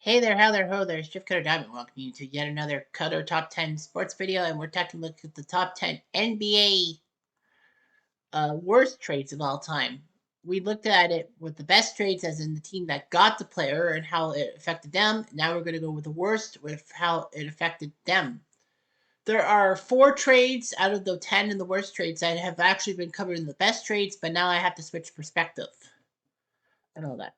Hey there, how there, ho there. It's Jeff Cutter Diamond. Welcome you to yet another Cutter Top 10 sports video, and we're taking a look at the top 10 NBA worst trades of all time. We looked at it with the best trades, as in the team that got the player and how it affected them. Now we're going to go with the worst, with how it affected them. There are 4 trades out of the 10 in the worst trades that have actually been covered in the best trades, but now I have to switch perspective and all that.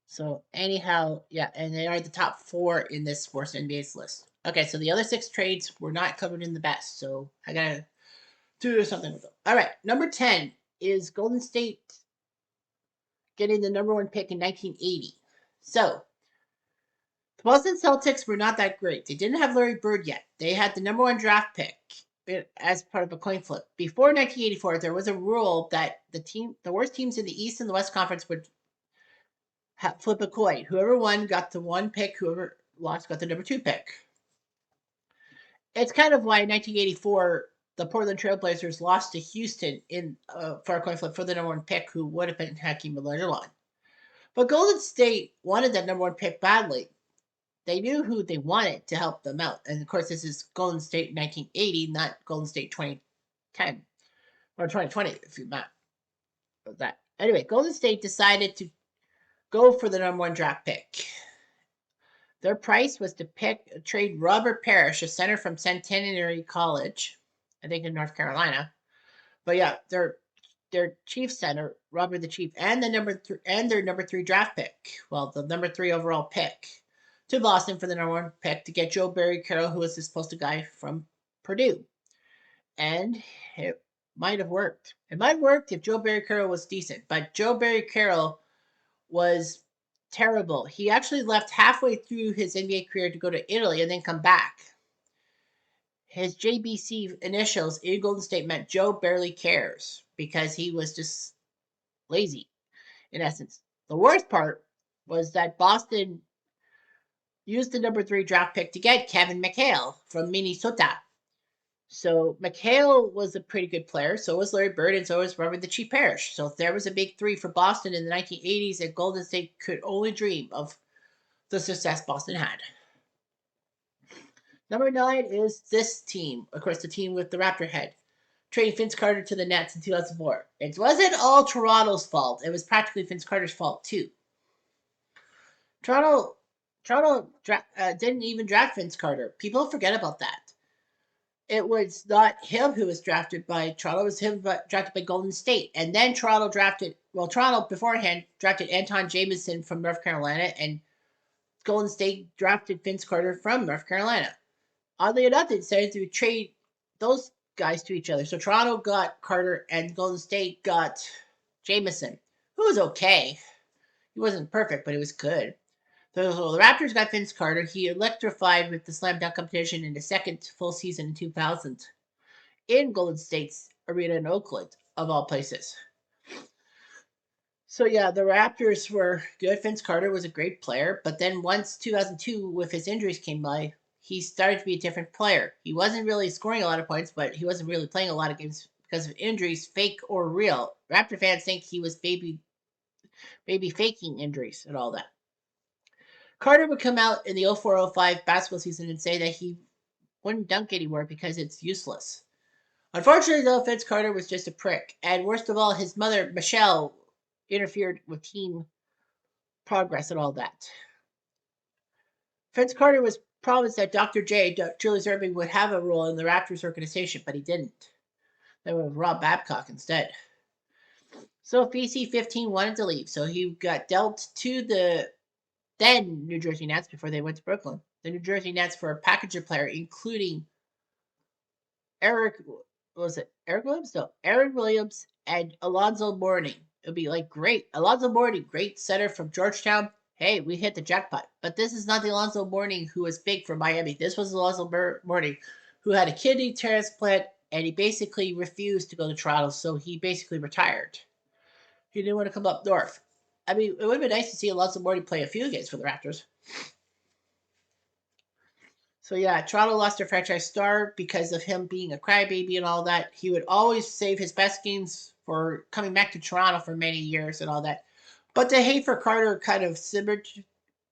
So anyhow, yeah, and they are the top 4 in this worst NBA's list. Okay, so the other 6 trades were not covered in the best, so I gotta do something with them. All right, number 10 is Golden State getting the number 1 pick in 1980. So the Boston Celtics were not that great. They didn't have Larry Bird yet. They had the number 1 draft pick as part of a coin flip. Before 1984, there was a rule that the worst teams in the East and the West Conference would flip a coin. Whoever won got the 1 pick. Whoever lost got the number 2 pick. It's kind of why in 1984 the Portland Trailblazers lost to Houston in for a coin flip for the number 1 pick, who would have been Hakeem Olajuwon. But Golden State wanted that number 1 pick badly. They knew who they wanted to help them out, and of course this is Golden State 1980, not Golden State 2010 or 2020, if you map that. Anyway, Golden State decided to go for the number 1 draft pick. Their price was to trade Robert Parrish, a center from Centenary College, I think in North Carolina. But yeah, their chief center, Robert the Chief, and their number 3 draft pick. Well, the number 3 overall pick to Boston for the number 1 pick to get Joe Barry Carroll, who was this posted guy from Purdue. And it might have worked. It might have worked if Joe Barry Carroll was decent, but Joe Barry Carroll was terrible. He actually left halfway through his NBA career to go to Italy and then come back. His JBC initials in Golden State meant Joe barely cares, because he was just lazy, in essence. The worst part was that Boston used the number 3 draft pick to get Kevin McHale from Minnesota. So McHale was a pretty good player. So was Larry Bird, and so was Robert the Chief Parrish. So there was a big 3 for Boston in the 1980s, and Golden State could only dream of the success Boston had. Number 9 is this team, of course, the team with the Raptor head, trading Vince Carter to the Nets in 2004. It wasn't all Toronto's fault. It was practically Vince Carter's fault too. Toronto didn't even draft Vince Carter. People forget about that. It was not him who was drafted by Toronto. It was him drafted by Golden State. And then Toronto beforehand drafted Anton Jamison from North Carolina, and Golden State drafted Vince Carter from North Carolina. Oddly enough, they decided to trade those guys to each other. So Toronto got Carter, and Golden State got Jamison, who was okay. He wasn't perfect, but he was good. So the Raptors got Vince Carter. He electrified with the slam dunk competition in the second full season in 2000 in Golden State's arena in Oakland, of all places. So yeah, the Raptors were good. Vince Carter was a great player, but then once 2002, with his injuries came by, he started to be a different player. He wasn't really scoring a lot of points, but he wasn't really playing a lot of games because of injuries, fake or real. Raptor fans think he was maybe faking injuries and all that. Carter would come out in the 04-05 basketball season and say that he wouldn't dunk anymore because it's useless. Unfortunately, though, Vince Carter was just a prick. And worst of all, his mother, Michelle, interfered with team progress and all that. Vince Carter was promised that Dr. J, Julius Erving, would have a role in the Raptors organization, but he didn't. They went with Rob Babcock instead. So VC-15 wanted to leave, so he got dealt to the then New Jersey Nets before they went to Brooklyn. The New Jersey Nets for a package of player, including Aaron Williams and Alonzo Mourning. It would be like, great. Alonzo Mourning, great center from Georgetown. Hey, we hit the jackpot. But this is not the Alonzo Mourning who was big for Miami. This was Alonzo Mourning, who had a kidney transplant, and he basically refused to go to Toronto, so he basically retired. He didn't want to come up north. I mean, it would have been nice to see Alonzo Mourning play a few games for the Raptors. So yeah, Toronto lost their franchise star because of him being a crybaby and all that. He would always save his best games for coming back to Toronto for many years and all that. But the hate for Carter kind of simmered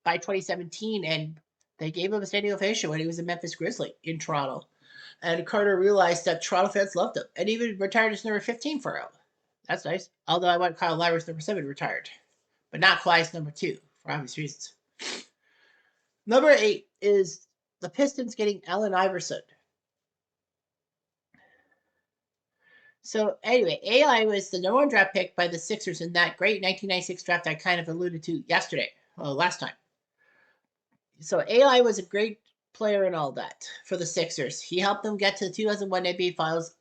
by 2017, and they gave him a standing ovation when he was a Memphis Grizzly in Toronto. And Carter realized that Toronto fans loved him, and even retired his number 15 for him. That's nice. Although I want Kyle Lowry's number 7 retired, but not Kawhi's number 2 for obvious reasons. Number 8 is the Pistons getting Allen Iverson. So anyway, AI was the number 1 draft pick by the Sixers in that great 1996 draft I kind of alluded to yesterday, last time. So AI was a great player and all that for the Sixers. He helped them get to the 2001 NBA Finals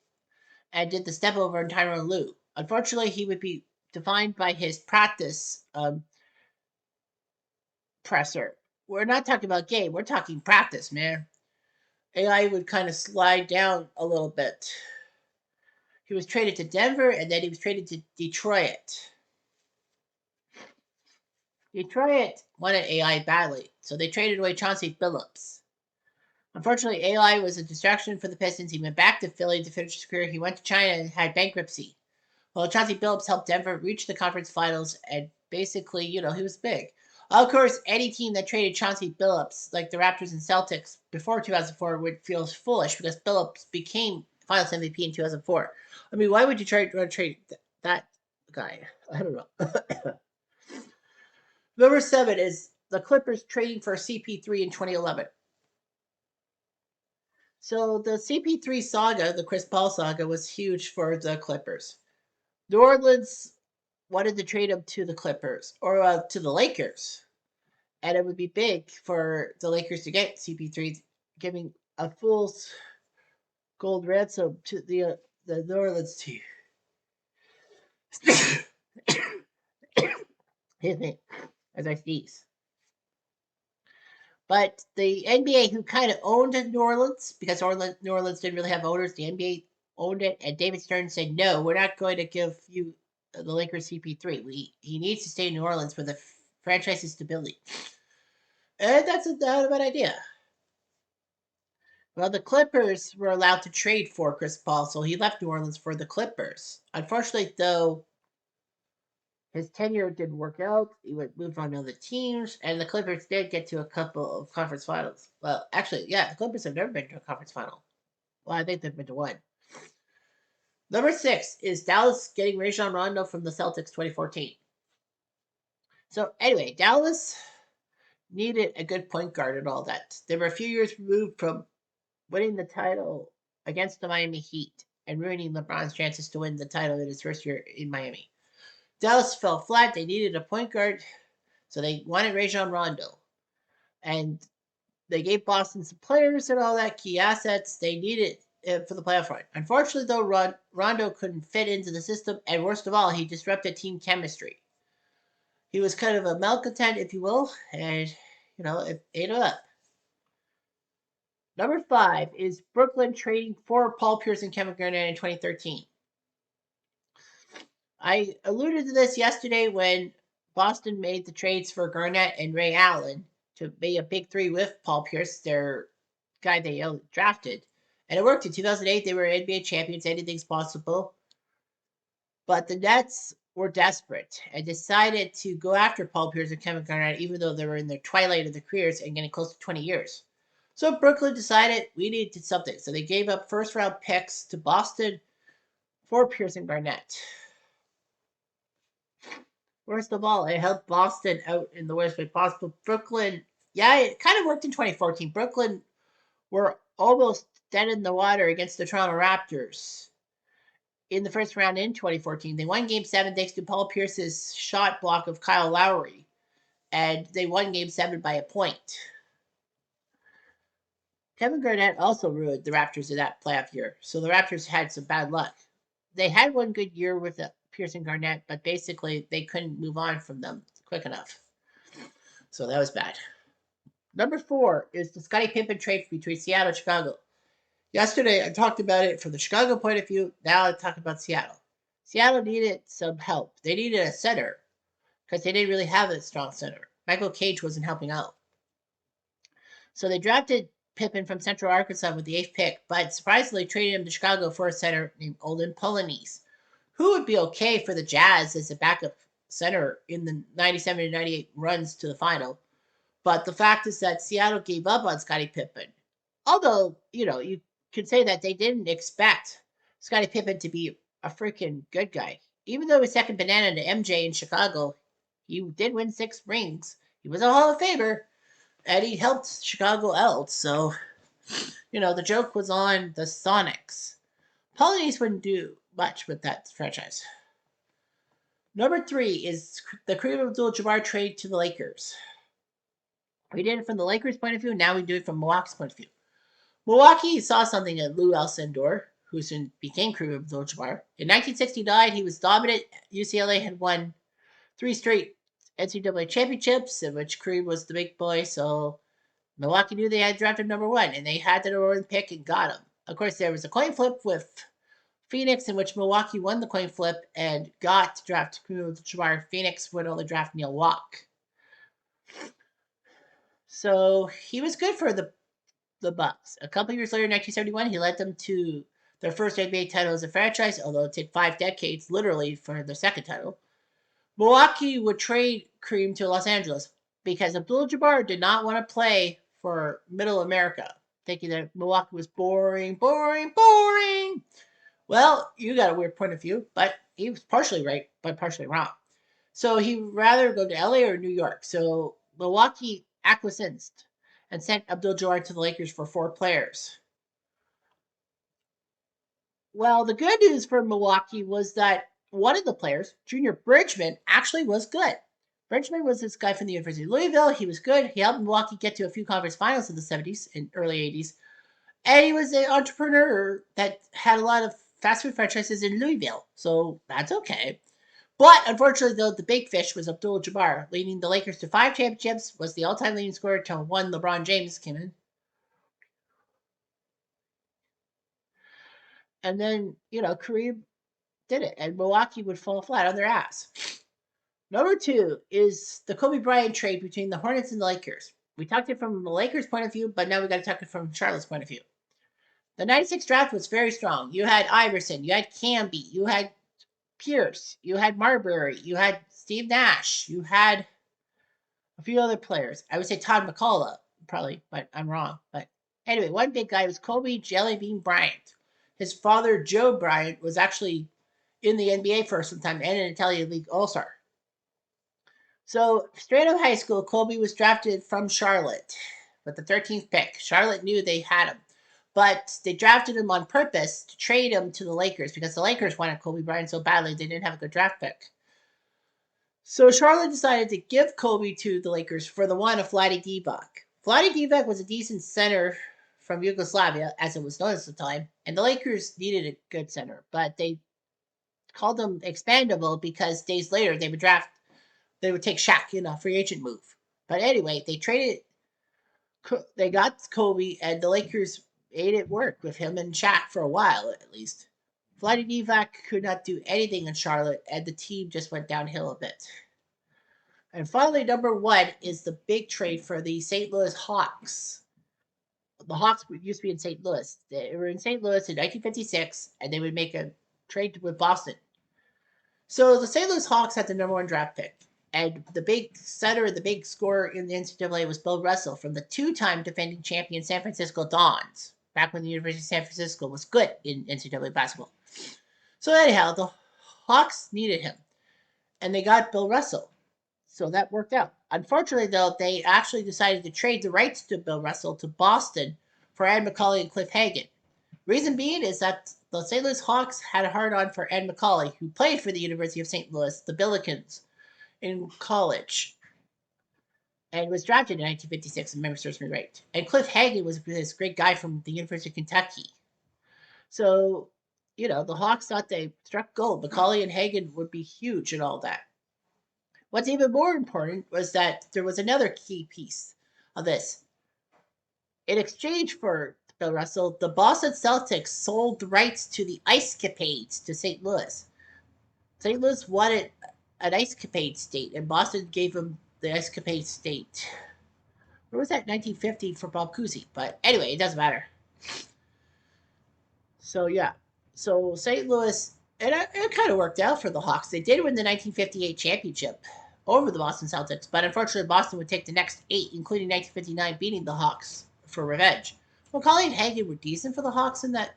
and did the step over on Tyronn Lue. Unfortunately, he would be defined by his practice presser. We're not talking about game. We're talking practice, man. AI would kind of slide down a little bit. He was traded to Denver, and then he was traded to Detroit. Detroit wanted AI badly, so they traded away Chauncey Billups. Unfortunately, AI was a distraction for the Pistons. He went back to Philly to finish his career. He went to China and had bankruptcy. Well, Chauncey Billups helped Denver reach the conference finals, and basically, he was big. Of course, any team that traded Chauncey Billups, like the Raptors and Celtics, before 2004 would feel foolish because Billups became Finals MVP in 2004. I mean, why would you try to trade that guy? I don't know. Number 7 is the Clippers trading for CP3 in 2011. So the CP3 saga, the Chris Paul saga, was huge for the Clippers. New Orleans wanted to trade him to the Clippers or to the Lakers, and it would be big for the Lakers to get CP3, giving a full gold ransom to the New Orleans team. Excuse me, as I sneeze. But the NBA, who kind of owned New Orleans, because New Orleans didn't really have owners, the NBA owned it, and David Stern said, "No, we're not going to give you the Lakers CP3. He needs to stay in New Orleans for the franchise's stability." And that's not a bad idea. Well, the Clippers were allowed to trade for Chris Paul, so he left New Orleans for the Clippers. Unfortunately, though, his tenure didn't work out. He went moved on to other teams, and the Clippers did get to a couple of conference finals. Well, actually, yeah, the Clippers have never been to a conference final. Well, I think they've been to one. Number 6 is Dallas getting Rajon Rondo from the Celtics 2014. So anyway, Dallas needed a good point guard and all that. They were a few years removed from winning the title against the Miami Heat and ruining LeBron's chances to win the title in his first year in Miami. Dallas fell flat. They needed a point guard, so they wanted Rajon Rondo. And they gave Boston some players and all that, key assets they needed for the playoff run. Unfortunately, though, Rondo couldn't fit into the system, and worst of all, he disrupted team chemistry. He was kind of a malcontent, if you will, and, it ate him up. Number 5 is Brooklyn trading for Paul Pierce and Kevin Garnett in 2013. I alluded to this yesterday when Boston made the trades for Garnett and Ray Allen to be a big 3 with Paul Pierce, their guy they drafted. And it worked. In 2008, they were NBA champions. Anything's possible. But the Nets were desperate and decided to go after Paul Pierce and Kevin Garnett, even though they were in their twilight of their careers and getting close to 20 years. So Brooklyn decided we needed something. So they gave up first-round picks to Boston for Pierce and Garnett. Worst of all, it helped Boston out in the worst way possible. Brooklyn, yeah, it kind of worked in 2014. Brooklyn were almost dead in the water against the Toronto Raptors in the first round in 2014. They won Game 7 thanks to Paul Pierce's shot block of Kyle Lowry, and they won Game 7 by a point. Kevin Garnett also ruined the Raptors in that playoff year, so the Raptors had some bad luck. They had one good year with Pierce and Garnett, but basically they couldn't move on from them quick enough. So that was bad. Number 4 is the Scottie Pippen trade between Seattle and Chicago. Yesterday, I talked about it from the Chicago point of view. Now I talk about Seattle. Seattle needed some help. They needed a center because they didn't really have a strong center. Michael Cage wasn't helping out. So they drafted Pippen from Central Arkansas with the 8th pick, but surprisingly traded him to Chicago for a center named Olin Polanese, who would be okay for the Jazz as a backup center in the 97 to 98 runs to the final. But the fact is that Seattle gave up on Scottie Pippen. Although, you could say that they didn't expect Scottie Pippen to be a freaking good guy. Even though he was second banana to MJ in Chicago, he did win 6 rings. He was a Hall of Famer, and he helped Chicago out. So, the joke was on the Sonics. Polynese wouldn't do much with that franchise. Number 3 is the Kareem Abdul-Jabbar trade to the Lakers. We did it from the Lakers' point of view. Now we do it from Milwaukee's point of view. Milwaukee saw something in Lou Alcindor, who soon became Kareem Abdul-Jabbar. In 1969, he was dominant. UCLA had won 3 straight NCAA championships, in which Kareem was the big boy. So Milwaukee knew they had drafted number 1, and they had the number 1 pick and got him. Of course, there was a coin flip with Phoenix, in which Milwaukee won the coin flip and got to draft Kareem Abdul-Jabbar. Phoenix would only draft Neil Walk. So he was good for the Bucks. A couple years later, in 1971, he led them to their first NBA title as a franchise, although it took 5 decades, literally, for their second title. Milwaukee would trade Kareem to Los Angeles because Abdul-Jabbar did not want to play for Middle America, thinking that Milwaukee was boring, boring, boring. Well, you got a weird point of view, but he was partially right, but partially wrong. So he'd rather go to LA or New York. So Milwaukee acquiesced and sent Abdul-Jabbar to the Lakers for 4 players. Well, the good news for Milwaukee was that one of the players, Junior Bridgman, actually was good. Bridgman was this guy from the University of Louisville. He was good. He helped Milwaukee get to a few conference finals in the 70s and early 80s. And he was an entrepreneur that had a lot of fast food franchises in Louisville. So that's okay. But unfortunately, though, the big fish was Abdul-Jabbar, leading the Lakers to 5 championships, was the all-time leading scorer until one LeBron James came in. And then, Kareem did it, and Milwaukee would fall flat on their ass. Number 2 is the Kobe Bryant trade between the Hornets and the Lakers. We talked it from the Lakers' point of view, but now we got to talk it from Charlotte's point of view. The 96 draft was very strong. You had Iverson, you had Camby, you had Pierce, you had Marbury, you had Steve Nash, you had a few other players. I would say Todd McCullough, probably, but I'm wrong. But anyway, one big guy was Kobe Jellybean Bryant. His father, Joe Bryant, was actually in the NBA for some time and an Italian League All-Star. So straight out of high school, Kobe was drafted from Charlotte with the 13th pick. Charlotte knew they had him, but they drafted him on purpose to trade him to the Lakers because the Lakers wanted Kobe Bryant so badly they didn't have a good draft pick. So Charlotte decided to give Kobe to the Lakers for the one of Vlade Divac. Vlade Divac was a decent center from Yugoslavia, as it was known at the time, and the Lakers needed a good center, but they called him expandable because days later they would take Shaq in a free agent move. But anyway, they got Kobe, and the Lakers made it work with him and Shaq for a while at least. Vlade Divac could not do anything in Charlotte, and the team just went downhill a bit. And finally, number 1 is the big trade for the St. Louis Hawks. The Hawks used to be in St. Louis. They were in St. Louis in 1956, and they would make a trade with Boston. So the St. Louis Hawks had the number 1 draft pick. And the big setter, the big scorer in the NCAA was Bill Russell from the 2-time defending champion San Francisco Dons, back when the University of San Francisco was good in NCAA basketball. So anyhow, the Hawks needed him, and they got Bill Russell. So that worked out. Unfortunately, though, they actually decided to trade the rights to Bill Russell to Boston for Ed Macaulay and Cliff Hagan. Reason being is that the St. Louis Hawks had a hard-on for Ed Macaulay, who played for the University of St. Louis, the Billikens, in college, and was drafted in 1956, if memory serves me right. And Cliff Hagan was this great guy from the University of Kentucky. So, the Hawks thought they struck gold. Macaulay and Hagan would be huge and all that. What's even more important was that there was another key piece of this. In exchange for Bill Russell, the Boston Celtics sold the rights to the Ice Capades to St. Louis. St. Louis wanted an Ice Capade state, and Boston gave them the Ice Capade state. Where was that? 1950 for Bob Cousy. But anyway, it doesn't matter. So yeah. St. Louis, and it kind of worked out for the Hawks. They did win the 1958 championship over the Boston Celtics, but unfortunately Boston would take the next 8, including 1959 beating the Hawks for revenge. Well, Collie and Hagan were decent for the Hawks in that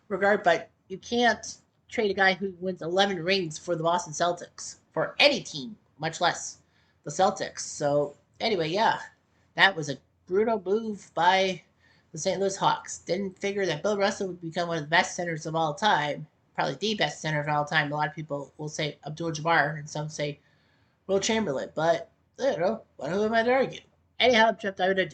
regard, but you can't trade a guy who wins 11 rings for the Boston Celtics for any team, much less the Celtics. So anyway, yeah, that was a brutal move by the St. Louis Hawks. Didn't figure that Bill Russell would become one of the best centers of all time, probably the best center of all time. A lot of people will say Abdul-Jabbar, and some say Will Chamberlain, but I don't know. Who am I to argue? Anyhow, I'm Jeff Diamond.